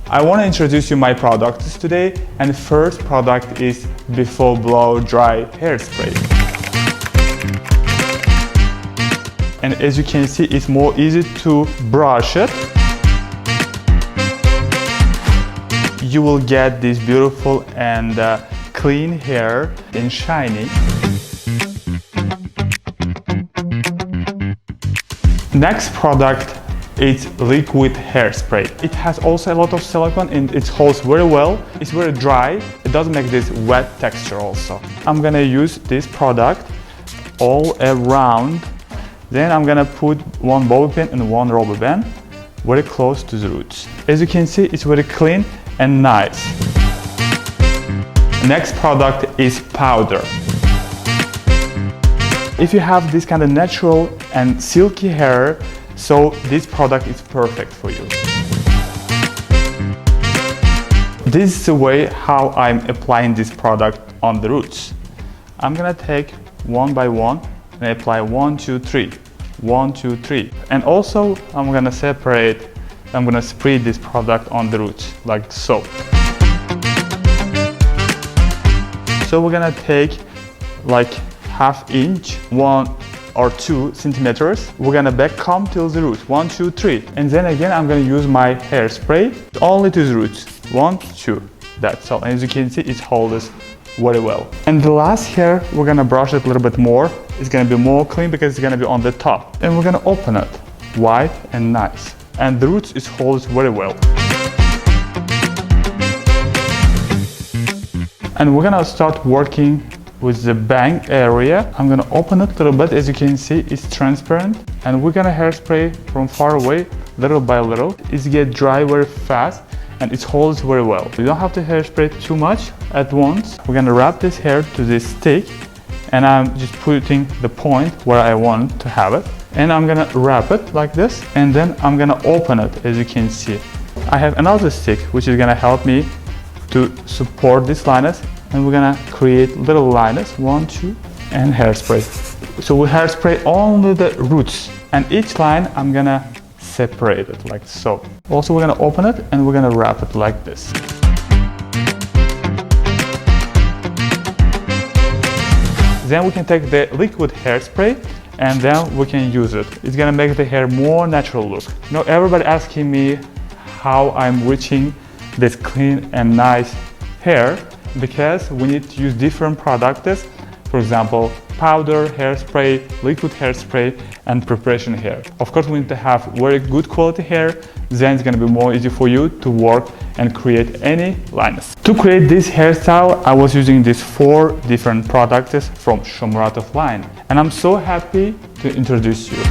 I want to introduce you my products today, and the first product is Before Blow Dry Hairspray. And as you can see, it's more easy to brush it. You will get this beautiful and clean hair and shiny. Next product is liquid hairspray. It has also a lot of silicone and it holds very well. It's very dry. It doesn't make this wet texture also. I'm gonna use this product all around. Then I'm gonna put one bobby pin and one rubber band very close to the roots. As you can see, it's very clean and nice. Next product is powder. If you have this kind of natural and silky hair, so this product is perfect for you. This is the way how I'm applying this product on the roots. I'm gonna take one by one and apply 1, 2, 3. 1, 2, 3. And also I'm gonna spray this product on the roots like so. So we're gonna take like ½ inch, 1 or 2 centimeters. We're gonna back comb till the roots, 1, 2, 3. And then again, I'm gonna use my hairspray only to the roots, 1, 2. That's all. And as you can see, it holds very well. And the last hair, we're gonna brush it a little bit more. It's gonna be more clean because it's gonna be on the top. And we're gonna open it, wide and nice. And the roots, it holds very well. And we're gonna start working with the bang area. I'm gonna open it a little bit. As you can see, it's transparent. And we're gonna hairspray from far away, little by little. It gets dry very fast and it holds very well. You don't have to hairspray too much at once. We're gonna wrap this hair to this stick and I'm just putting the point where I want to have it. And I'm gonna wrap it like this and then I'm gonna open it, as you can see. I have another stick which is gonna help me to support this liners. And we're gonna create little liners, 1, 2, and hairspray. So we hairspray only the roots, and each line I'm gonna separate it like so. Also, we're gonna open it and we're gonna wrap it like this. Then we can take the liquid hairspray and then we can use it. It's gonna make the hair more natural look. You know, everybody asking me how I'm reaching this clean and nice hair, because we need to use different products, for example, powder, hairspray, liquid hairspray, and preparation hair. Of course, we need to have very good quality hair, then it's going to be more easy for you to work and create any lines. To create this hairstyle, I was using these 4 different products from Shamuratov line, and I'm so happy to introduce you.